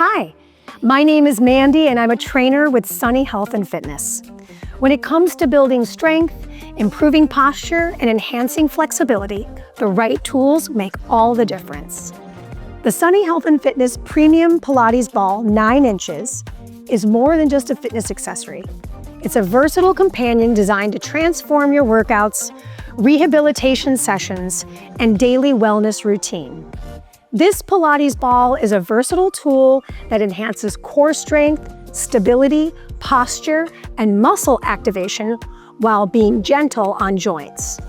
Hi, my name is Mandy and I'm a trainer with Sunny Health and Fitness. When it comes to building strength, improving posture, and enhancing flexibility, the right tools make all the difference. The Sunny Health and Fitness Premium Pilates Ball 9 inches is more than just a fitness accessory. It's a versatile companion designed to transform your workouts, rehabilitation sessions, and daily wellness routine. This Pilates ball is a versatile tool that enhances core strength, stability, posture, and muscle activation while being gentle on joints.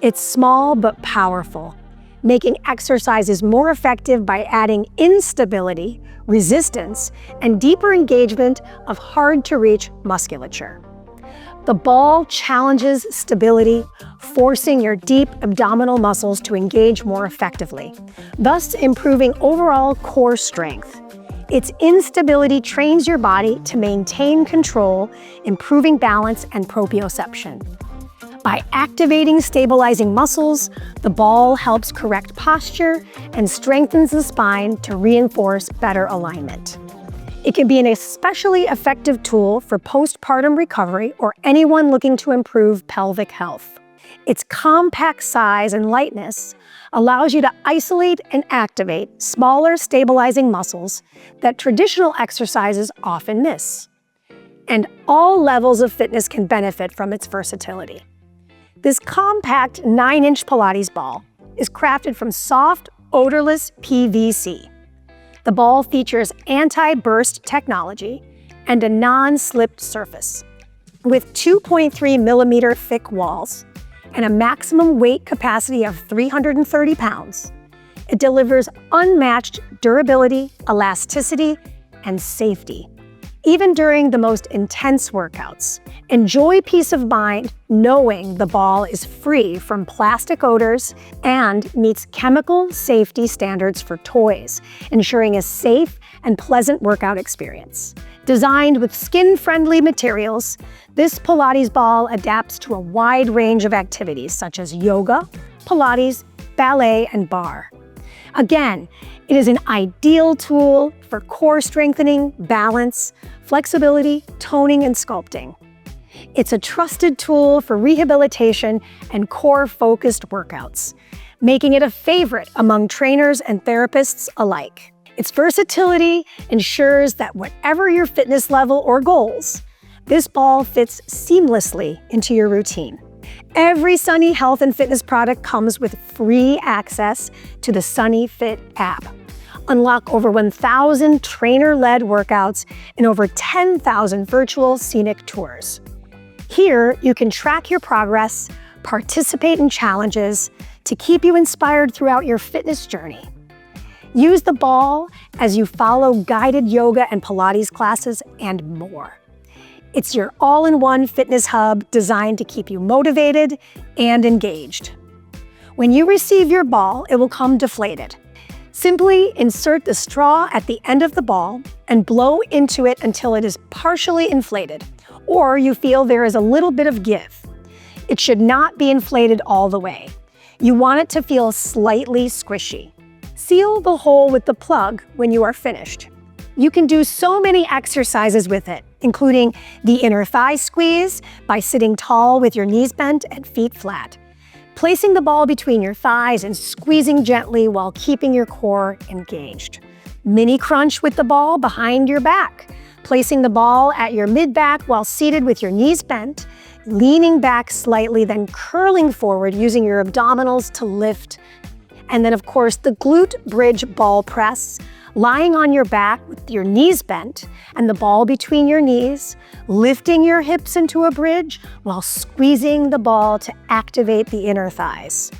It's small but powerful, making exercises more effective by adding instability, resistance, and deeper engagement of hard-to-reach musculature. The ball challenges stability, forcing your deep abdominal muscles to engage more effectively, thus improving overall core strength. Its instability trains your body to maintain control, improving balance and proprioception. By activating stabilizing muscles, the ball helps correct posture and strengthens the spine to reinforce better alignment. It can be an especially effective tool for postpartum recovery or anyone looking to improve pelvic health. Its compact size and lightness allows you to isolate and activate smaller stabilizing muscles that traditional exercises often miss. And all levels of fitness can benefit from its versatility. This compact 9-inch Pilates ball is crafted from soft, odorless PVC. The ball features anti-burst technology and a non-slipped surface. With 2.3 millimeter thick walls and a maximum weight capacity of 330 pounds, it delivers unmatched durability, elasticity, and safety. Even during the most intense workouts, enjoy peace of mind knowing the ball is free from plastic odors and meets chemical safety standards for toys, ensuring a safe and pleasant workout experience. Designed with skin-friendly materials, this Pilates ball adapts to a wide range of activities such as yoga, Pilates, ballet, and barre. Again, it is an ideal tool for core strengthening, balance, flexibility, toning, and sculpting. It's a trusted tool for rehabilitation and core-focused workouts, making it a favorite among trainers and therapists alike. Its versatility ensures that whatever your fitness level or goals, this ball fits seamlessly into your routine. Every Sunny Health and Fitness product comes with free access to the Sunny Fit app. Unlock over 1,000 trainer-led workouts and over 10,000 virtual scenic tours. Here, you can track your progress, participate in challenges to keep you inspired throughout your fitness journey. Use the ball as you follow guided yoga and Pilates classes and more. It's your all-in-one fitness hub designed to keep you motivated and engaged. When you receive your ball, it will come deflated. Simply insert the straw at the end of the ball and blow into it until it is partially inflated, or you feel there is a little bit of give. It should not be inflated all the way. You want it to feel slightly squishy. Seal the hole with the plug when you are finished. You can do so many exercises with it, including the inner thigh squeeze by sitting tall with your knees bent and feet flat, placing the ball between your thighs and squeezing gently while keeping your core engaged. Mini crunch with the ball behind your back, placing the ball at your mid-back while seated with your knees bent, leaning back slightly, then curling forward using your abdominals to lift. And then, of course, the glute bridge ball press, lying on your back with your knees bent and the ball between your knees, lifting your hips into a bridge while squeezing the ball to activate the inner thighs.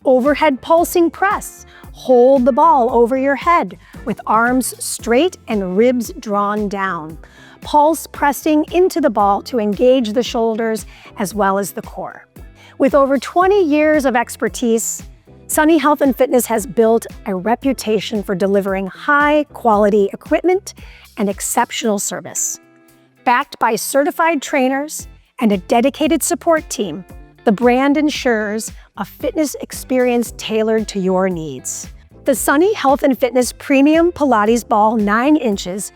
Overhead pulsing press. Hold the ball over your head with arms straight and ribs drawn down. Pulse pressing into the ball to engage the shoulders as well as the core. With over 20 years of expertise, Sunny Health and Fitness has built a reputation for delivering high-quality equipment and exceptional service. Backed by certified trainers and a dedicated support team, the brand ensures a fitness experience tailored to your needs. The Sunny Health and Fitness Premium Pilates Ball 9 inches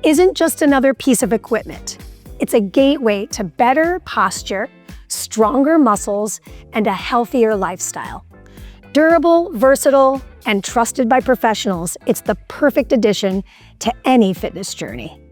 isn't just another piece of equipment. It's a gateway to better posture, stronger muscles, and a healthier lifestyle. Durable, versatile, and trusted by professionals, it's the perfect addition to any fitness journey.